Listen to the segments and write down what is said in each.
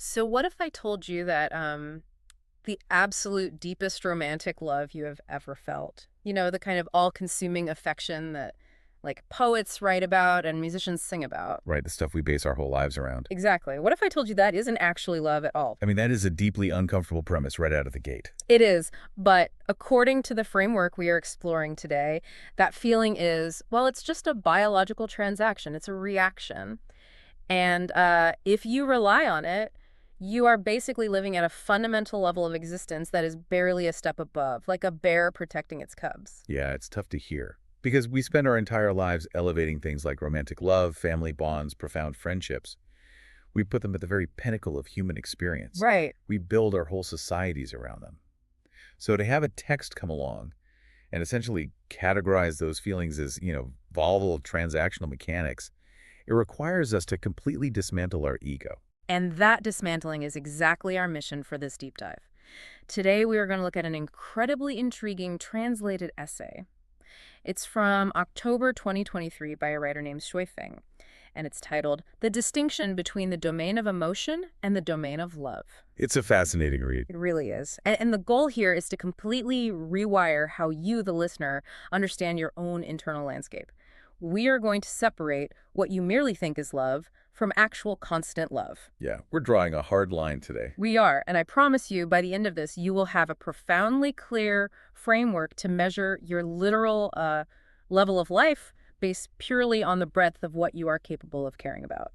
So what if I told you that the absolute deepest romantic love you have ever felt? You know, the kind of all-consuming affection that like poets write about and musicians sing about. Right? The stuff we base our whole lives around. Exactly. What if I told you that isn't actually love at all? I mean, that is a deeply uncomfortable premise right out of the gate. It is, but according to the framework we are exploring today, that feeling is, well, it's just a biological transaction. It's a reaction. And if you rely on it, you are basically living at a fundamental level of existence that is barely a step above, like a bear protecting its cubs. Yeah, it's tough to hear. Because we spend our entire lives elevating things like romantic love, family bonds, profound friendships. We put them at the very pinnacle of human experience. Right. We build our whole societies around them. So to have a text come along and essentially categorize those feelings as, volatile transactional mechanics, it requires us to completely dismantle our ego. And that dismantling is exactly our mission for this deep dive. Today, we are going to look at an incredibly intriguing translated essay. It's from October 2023 by a writer named Shuifeng, and it's titled The Distinction Between the Domain of Emotion and the Domain of Love. It's a fascinating read. It really is. And the goal here is to completely rewire how you, the listener, understand your own internal landscape. We are going to separate what you merely think is love from actual constant love. Yeah, we're drawing a hard line today. We are, and I promise you, by the end of this, you will have a profoundly clear framework to measure your literal level of life based purely on the breadth of what you are capable of caring about.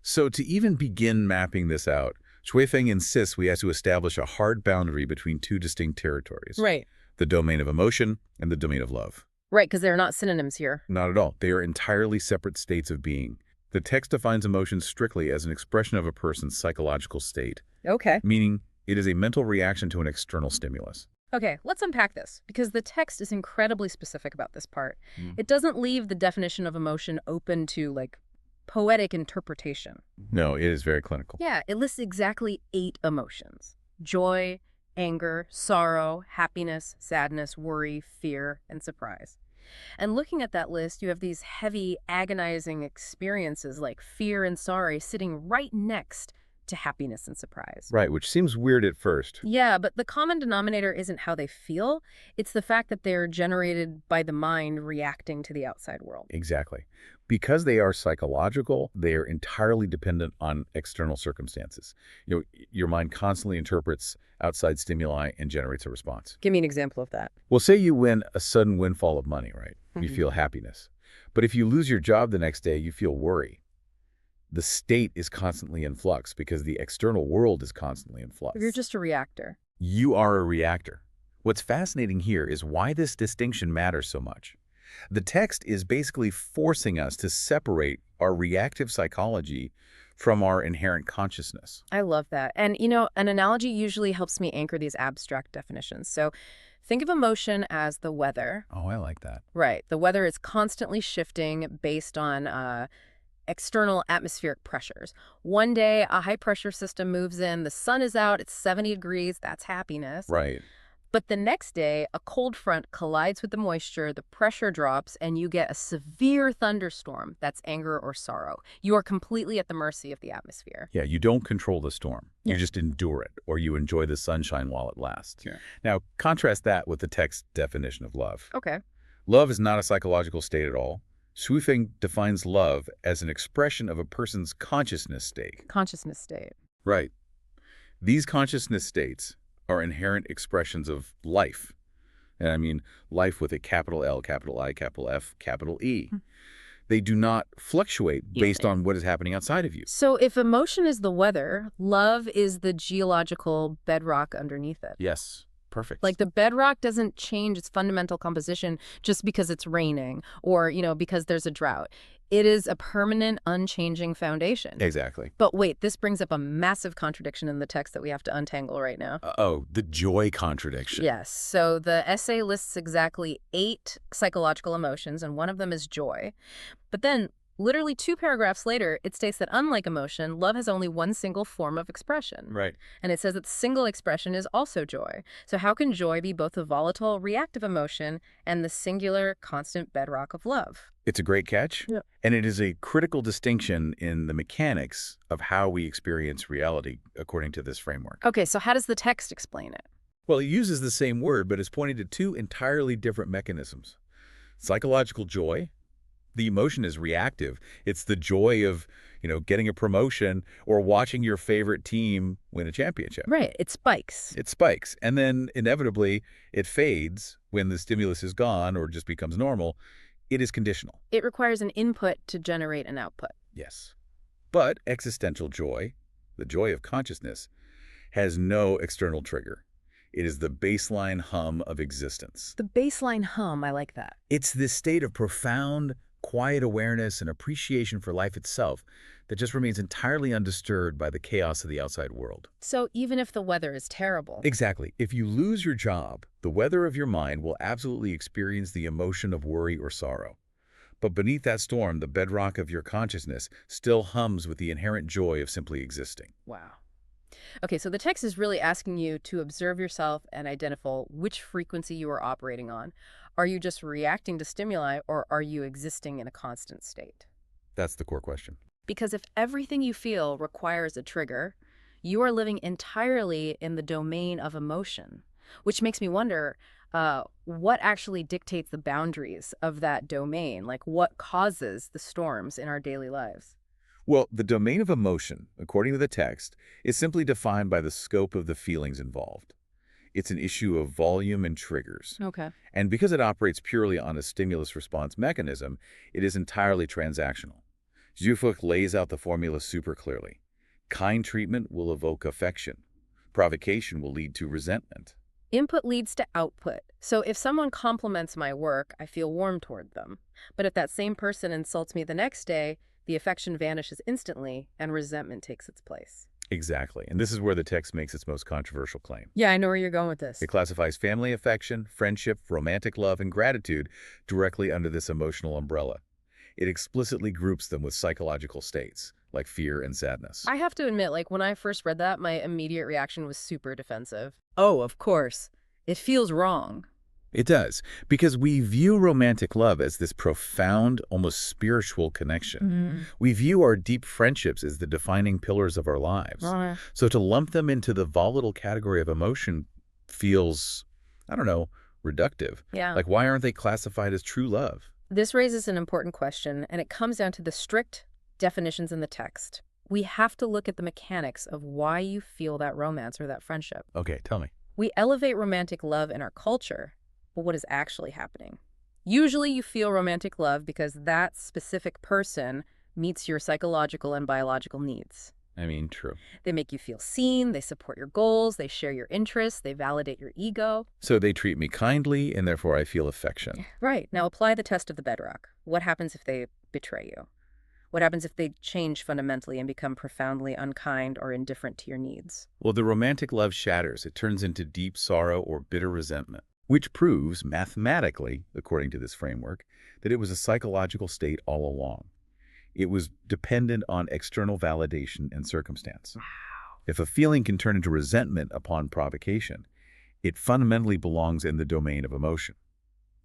So to even begin mapping this out, Shuifeng insists we have to establish a hard boundary between two distinct territories. Right. The domain of emotion and the domain of love. Right, because they're not synonyms here. Not at all. They are entirely separate states of being. The text defines emotion strictly as an expression of a person's psychological state, Okay. meaning it is a mental reaction to an external stimulus. Okay, let's unpack this, because the text is incredibly specific about this part. Mm. It doesn't leave the definition of emotion open to, like, poetic interpretation. No, it is very clinical. Yeah, it lists exactly 8 emotions: joy, anger, sorrow, happiness, sadness, worry, fear, and surprise. And looking at that list, you have these heavy, agonizing experiences like fear and sorrow sitting right next to happiness and surprise. Right, which seems weird at first. Yeah, but the common denominator isn't how they feel. It's the fact that they're generated by the mind reacting to the outside world. Exactly. Because they are psychological, they are entirely dependent on external circumstances. Your mind constantly interprets outside stimuli and generates a response. Give me an example of that. Well, say you win a sudden windfall of money, right? You Mhm. feel happiness. But if you lose your job the next day, you feel worry. The state is constantly in flux because the external world is constantly in flux. You're just a reactor. You are a reactor. What's fascinating here is why this distinction matters so much. The text is basically forcing us to separate our reactive psychology from our inherent consciousness. I love that. And, you know, an analogy usually helps me anchor these abstract definitions. So think of emotion as the weather. Oh, I like that. Right. The weather is constantly shifting based on external atmospheric pressures. One day, a high-pressure system moves in, the sun is out, it's 70 degrees, that's happiness. Right. But the next day, a cold front collides with the moisture, the pressure drops, and you get a severe thunderstorm. That's anger or sorrow. You are completely at the mercy of the atmosphere. Yeah, you don't control the storm. Yeah. You just endure it, or you enjoy the sunshine while it lasts. Yeah. Now, contrast that with the text definition of love. Okay. Love is not a psychological state at all. Shuifeng defines love as an expression of a person's consciousness state. Consciousness state. Right. These consciousness states are inherent expressions of life. And I mean life with a capital L, capital I, capital F, capital E. They do not fluctuate based on what is happening outside of you. So if emotion is the weather, love is the geological bedrock underneath it. Yes. Perfect. Like the bedrock doesn't change its fundamental composition just because it's raining or, you know, because there's a drought. It is a permanent, unchanging foundation. Exactly. But wait, this brings up a massive contradiction in the text that we have to untangle right now. Oh, the joy contradiction. Yes. So the essay lists exactly 8 psychological emotions, and one of them is joy. But then Literally 2 paragraphs later, it states that unlike emotion, love has only one single form of expression. Right. And it says that the single expression is also joy. So how can joy be both a volatile, reactive emotion and the singular, constant bedrock of love? It's a great catch, Yeah. and it is a critical distinction in the mechanics of how we experience reality according to this framework. Okay, so how does the text explain it? Well, it uses the same word, but is pointing to two entirely different mechanisms. Psychological joy, the emotion is reactive. It's the joy of, getting a promotion or watching your favorite team win a championship. Right, it spikes. It spikes, and then inevitably it fades when the stimulus is gone or just becomes normal. It is conditional. It requires an input to generate an output. Yes. But existential joy, the joy of consciousness, has no external trigger. It is the baseline hum of existence. The baseline hum, I like that. It's this state of profound, quiet awareness and appreciation for life itself that just remains entirely undisturbed by the chaos of the outside world. So even if the weather is terrible. Exactly. If you lose your job, the weather of your mind will absolutely experience the emotion of worry or sorrow. But beneath that storm, the bedrock of your consciousness still hums with the inherent joy of simply existing. Wow. Okay, so the text is really asking you to observe yourself and identify which frequency you are operating on. Are you just reacting to stimuli, or are you existing in a constant state? That's the core question. Because if everything you feel requires a trigger, you are living entirely in the domain of emotion, which makes me wonder, what actually dictates the boundaries of that domain? Like, what causes the storms in our daily lives? Well, the domain of emotion, according to the text, is simply defined by the scope of the feelings involved. It's an issue of volume and triggers. Okay. And because it operates purely on a stimulus-response mechanism, it is entirely transactional. Zufach lays out the formula super clearly. Kind treatment will evoke affection. Provocation will lead to resentment. Input leads to output. So if someone compliments my work, I feel warm toward them. But if that same person insults me the next day, the affection vanishes instantly and resentment takes its place. Exactly. And this is where the text makes its most controversial claim. Yeah, I know where you're going with this. It classifies family affection, friendship, romantic love, and gratitude directly under this emotional umbrella. It explicitly groups them with psychological states, like fear and sadness. I have to admit, like, when I first read that, my immediate reaction was super defensive. Oh, of course. It feels wrong. It does, because we view romantic love as this profound, almost spiritual connection. We view our deep friendships as the defining pillars of our lives. So to lump them into the volatile category of emotion feels, I don't know, reductive. Yeah. Like, why aren't they classified as true love? This raises an important question, and it comes down to the strict definitions in the text. We have to look at the mechanics of why you feel that romance or that friendship. Okay, tell me. We elevate romantic love in our culture, but what is actually happening? Usually you feel romantic love because that specific person meets your psychological and biological needs. I mean, true. They make you feel seen, they support your goals, they share your interests, they validate your ego. So they treat me kindly, and therefore I feel affection. Right. Now apply the test of the bedrock. What happens if they betray you? What happens if they change fundamentally and become profoundly unkind or indifferent to your needs? Well, the romantic love shatters. It turns into deep sorrow or bitter resentment, which proves mathematically, according to this framework, that it was a psychological state all along. It was dependent on external validation and circumstance. Wow. If a feeling can turn into resentment upon provocation, it fundamentally belongs in the domain of emotion.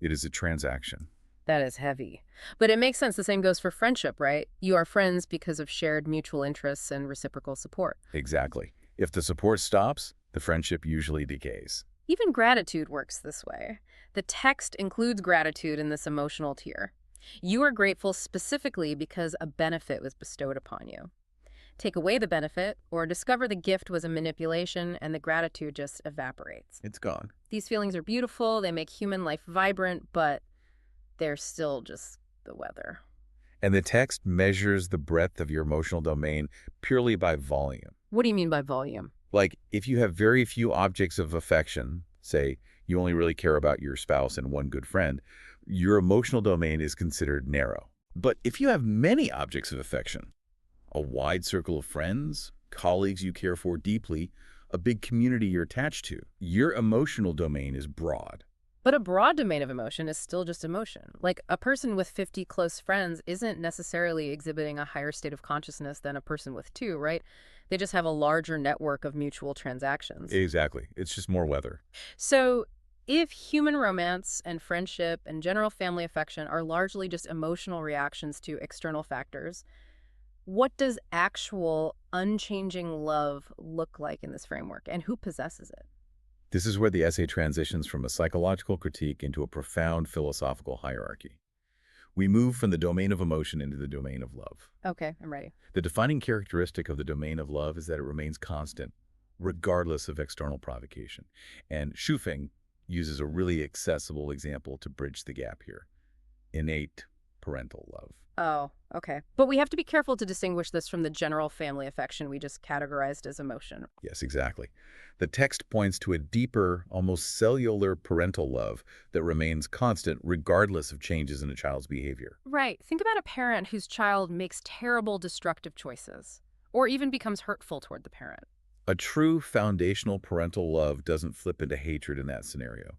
It is a transaction. That is heavy. But it makes sense. The same goes for friendship, right? You are friends because of shared mutual interests and reciprocal support. Exactly. If the support stops, the friendship usually decays. Even gratitude works this way. The text includes gratitude in this emotional tier. You are grateful specifically because a benefit was bestowed upon you. Take away the benefit or discover the gift was a manipulation and the gratitude just evaporates. It's gone. These feelings are beautiful, they make human life vibrant, but they're still just the weather. And the text measures the breadth of your emotional domain purely by volume. What do you mean by volume? Like, if you have very few objects of affection, say you only really care about your spouse and one good friend, your emotional domain is considered narrow. But if you have many objects of affection, a wide circle of friends, colleagues you care for deeply, a big community you're attached to, your emotional domain is broad. But a broad domain of emotion is still just emotion. Like, a person with 50 close friends isn't necessarily exhibiting a higher state of consciousness than a person with two, right? They just have a larger network of mutual transactions. Exactly. It's just more weather. So, if human romance and friendship and general family affection are largely just emotional reactions to external factors, what does actual unchanging love look like in this framework, and who possesses it? This is where the essay transitions from a psychological critique into a profound philosophical hierarchy. We move from the domain of emotion into the domain of love. Okay, I'm ready. The defining characteristic of the domain of love is that it remains constant, regardless of external provocation. And Shufeng uses a really accessible example to bridge the gap here. Innate parental love. Oh, okay. But we have to be careful to distinguish this from the general family affection we just categorized as emotion. Yes, exactly. The text points to a deeper, almost cellular parental love that remains constant regardless of changes in a child's behavior. Right. Think about a parent whose child makes terrible, destructive choices, or even becomes hurtful toward the parent. A true foundational parental love doesn't flip into hatred in that scenario.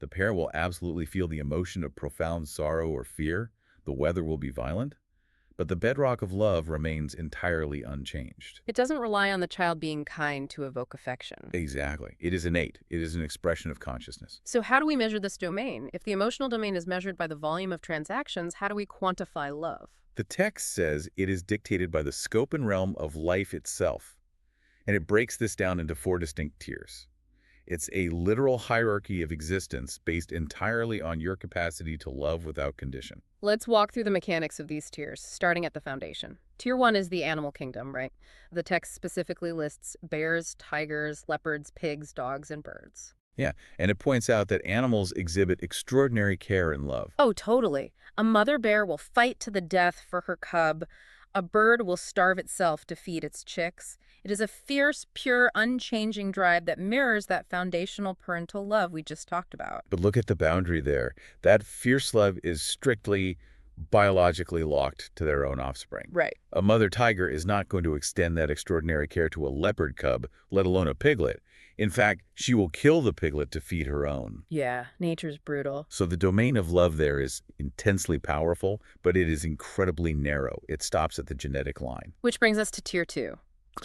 The parent will absolutely feel the emotion of profound sorrow or fear. The weather will be violent, but the bedrock of love remains entirely unchanged. It doesn't rely on the child being kind to evoke affection. Exactly. It is innate. It is an expression of consciousness. So how do we measure this domain? If the emotional domain is measured by the volume of transactions, how do we quantify love? The text says it is dictated by the scope and realm of life itself, and it breaks this down into four distinct tiers. It's a literal hierarchy of existence based entirely on your capacity to love without condition. Let's walk through the mechanics of these tiers, starting at the foundation. Tier 1 is the animal kingdom, right? The text specifically lists bears, tigers, leopards, pigs, dogs, and birds. Yeah, and it points out that animals exhibit extraordinary care and love. Oh, totally. A mother bear will fight to the death for her cub. A bird will starve itself to feed its chicks. It is a fierce, pure, unchanging drive that mirrors that foundational parental love we just talked about. But look at the boundary there. That fierce love is strictly biologically locked to their own offspring. Right. A mother tiger is not going to extend that extraordinary care to a leopard cub, let alone a piglet. In fact, she will kill the piglet to feed her own. Yeah, nature's brutal. So the domain of love there is intensely powerful, but it is incredibly narrow. It stops at the genetic line. Which brings us to tier 2,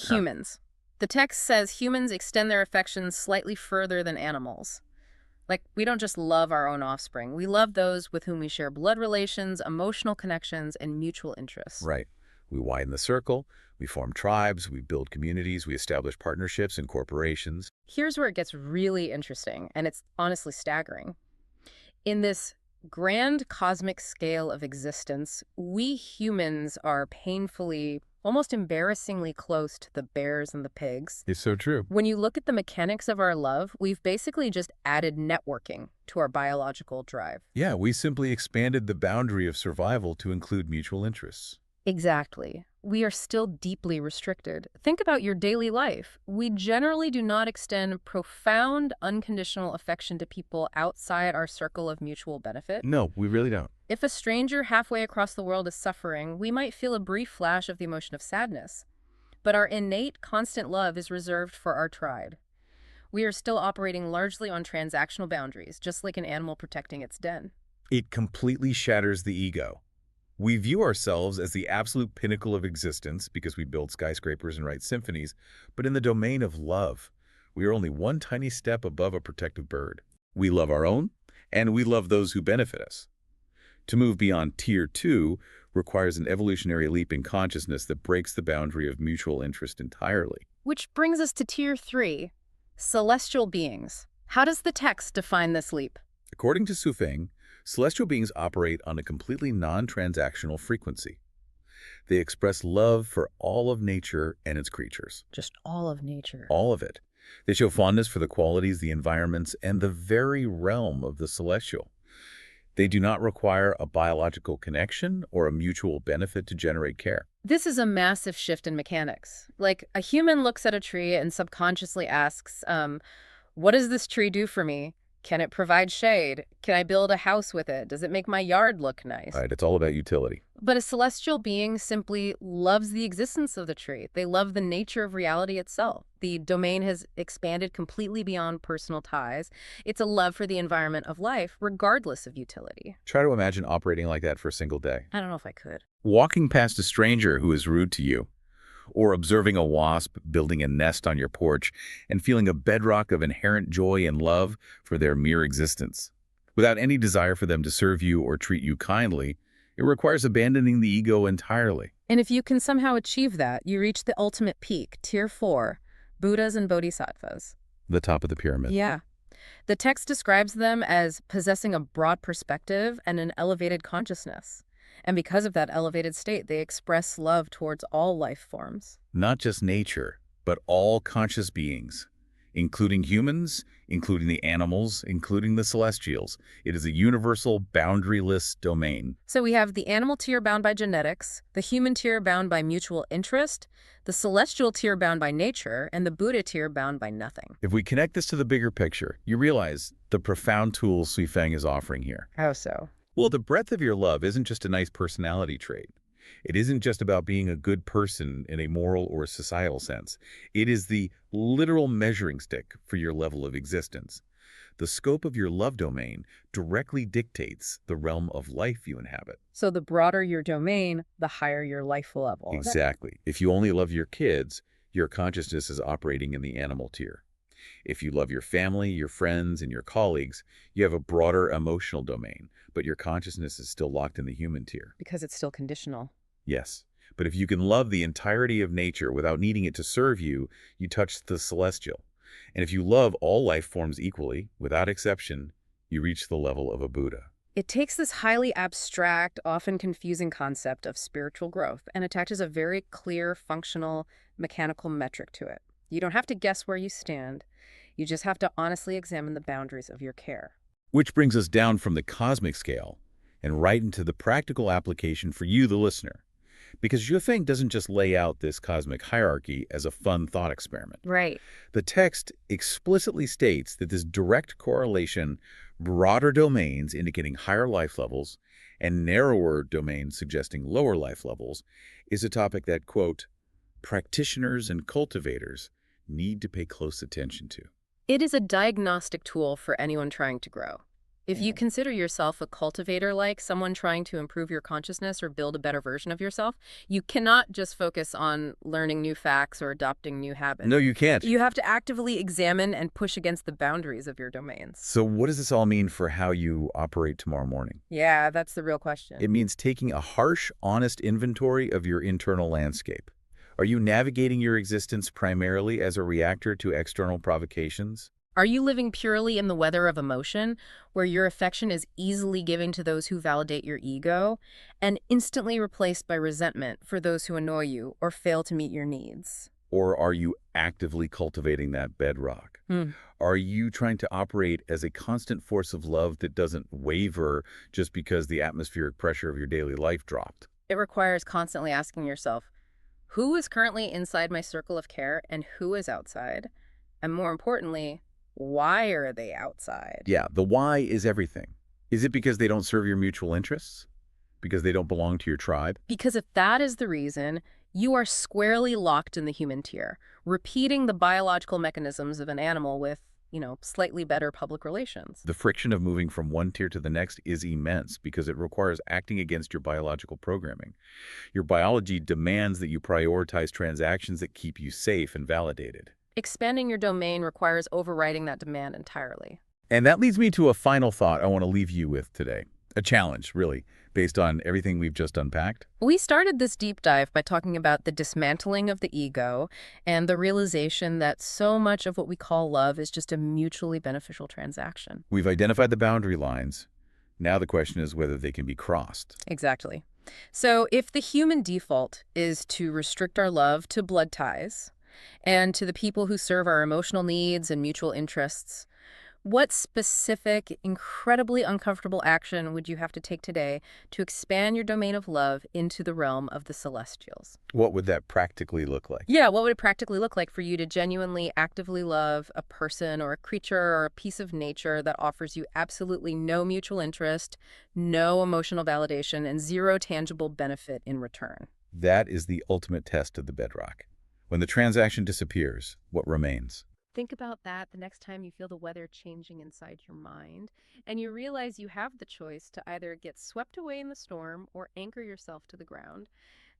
humans. The text says humans extend their affections slightly further than animals. Like, we don't just love our own offspring. We love those with whom we share blood relations, emotional connections, and mutual interests. Right. We widen the circle, we form tribes, we build communities, we establish partnerships and corporations. Here's where it gets really interesting, and it's honestly staggering. In this grand cosmic scale of existence, we humans are painfully, almost embarrassingly close to the bears and the pigs. It's so true. When you look at the mechanics of our love, we've basically just added networking to our biological drive. Yeah, we simply expanded the boundary of survival to include mutual interests. Exactly. We are still deeply restricted. Think about your daily life. We generally do not extend profound, unconditional affection to people outside our circle of mutual benefit. No, we really don't. If a stranger halfway across the world is suffering, we might feel a brief flash of the emotion of sadness. But our innate, constant love is reserved for our tribe. We are still operating largely on transactional boundaries, just like an animal protecting its den. It completely shatters the ego. We view ourselves as the absolute pinnacle of existence because we build skyscrapers and write symphonies, but in the domain of love, we are only one tiny step above a protective bird. We love our own, and we love those who benefit us. To move beyond Tier 2 requires an evolutionary leap in consciousness that breaks the boundary of mutual interest entirely. Which brings us to Tier 3, celestial beings. How does the text define this leap? According to Sufeng, celestial beings operate on a completely non-transactional frequency. They express love for all of nature and its creatures. Just all of nature. All of it. They show fondness for the qualities, the environments, and the very realm of the celestial. They do not require a biological connection or a mutual benefit to generate care. This is a massive shift in mechanics. Like, a human looks at a tree and subconsciously asks, what does this tree do for me? Can it provide shade? Can I build a house with it? Does it make my yard look nice? Right, it's all about utility. But a celestial being simply loves the existence of the tree. They love the nature of reality itself. The domain has expanded completely beyond personal ties. It's a love for the environment of life, regardless of utility. Try to imagine operating like that for a single day. I don't know if I could. Walking past a stranger who is rude to you, or observing a wasp building a nest on your porch and feeling a bedrock of inherent joy and love for their mere existence. Without any desire for them to serve you or treat you kindly, it requires abandoning the ego entirely. And if you can somehow achieve that, you reach the ultimate peak, tier 4, Buddhas and Bodhisattvas. The top of the pyramid. Yeah. The text describes them as possessing a broad perspective and an elevated consciousness. And because of that elevated state, they express love towards all life forms. Not just nature, but all conscious beings, including humans, including the animals, including the celestials. It is a universal, boundaryless domain. So we have the animal tier bound by genetics, the human tier bound by mutual interest, the celestial tier bound by nature, and the Buddha tier bound by nothing. If we connect this to the bigger picture, you realize the profound tools Sui Feng is offering here. How so? Well, the breadth of your love isn't just a nice personality trait. It isn't just about being a good person in a moral or societal sense. It is the literal measuring stick for your level of existence. The scope of your love domain directly dictates the realm of life you inhabit. So the broader your domain, the higher your life level. Exactly. If you only love your kids, your consciousness is operating in the animal tier. If you love your family, your friends, and your colleagues, you have a broader emotional domain, but your consciousness is still locked in the human tier. Because it's still conditional. Yes, but if you can love the entirety of nature without needing it to serve you, you touch the celestial. And if you love all life forms equally, without exception, you reach the level of a Buddha. It takes this highly abstract, often confusing concept of spiritual growth and attaches a very clear, functional, mechanical metric to it. You don't have to guess where you stand. You just have to honestly examine the boundaries of your care. Which brings us down from the cosmic scale and right into the practical application for you, the listener. Because Xue Feng doesn't just lay out this cosmic hierarchy as a fun thought experiment. Right. The text explicitly states that this direct correlation, broader domains indicating higher life levels and narrower domains suggesting lower life levels, is a topic that, quote, practitioners and cultivators need to pay close attention to. It is a diagnostic tool for anyone trying to grow. If you consider yourself a cultivator, like someone trying to improve your consciousness or build a better version of yourself, you cannot just focus on learning new facts or adopting new habits. No, you can't. You have to actively examine and push against the boundaries of your domains. So what does this all mean for how you operate tomorrow morning? Yeah, that's the real question. It means taking a harsh, honest inventory of your internal landscape. Are you navigating your existence primarily as a reactor to external provocations? Are you living purely in the weather of emotion, where your affection is easily given to those who validate your ego, and instantly replaced by resentment for those who annoy you or fail to meet your needs? Or are you actively cultivating that bedrock? Are you trying to operate as a constant force of love that doesn't waver just because the atmospheric pressure of your daily life dropped? It requires constantly asking yourself, who is currently inside my circle of care and who is outside? And more importantly, why are they outside? Yeah, the why is everything. Is it because they don't serve your mutual interests? Because they don't belong to your tribe? Because if that is the reason, you are squarely locked in the human tier, repeating the biological mechanisms of an animal with, slightly better public relations. The friction of moving from one tier to the next is immense because it requires acting against your biological programming. Your biology demands that you prioritize transactions that keep you safe and validated. Expanding your domain requires overriding that demand entirely. And that leads me to a final thought I want to leave you with today. A challenge, really, based on everything we've just unpacked. We started this deep dive by talking about the dismantling of the ego and the realization that so much of what we call love is just a mutually beneficial transaction. We've identified the boundary lines. Now the question is whether they can be crossed. Exactly. So if the human default is to restrict our love to blood ties and to the people who serve our emotional needs and mutual interests, What specific, incredibly uncomfortable action would you have to take today to expand your domain of love into the realm of the celestials? What would that practically look like? Yeah, what would it practically look like for you to genuinely, actively love a person or a creature or a piece of nature that offers you absolutely no mutual interest, no emotional validation, and zero tangible benefit in return? That is the ultimate test of the bedrock. When the transaction disappears, what remains? Think about that the next time you feel the weather changing inside your mind, and you realize you have the choice to either get swept away in the storm or anchor yourself to the ground.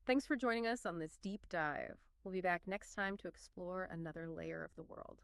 Thanks for joining us on this deep dive. We'll be back next time to explore another layer of the world.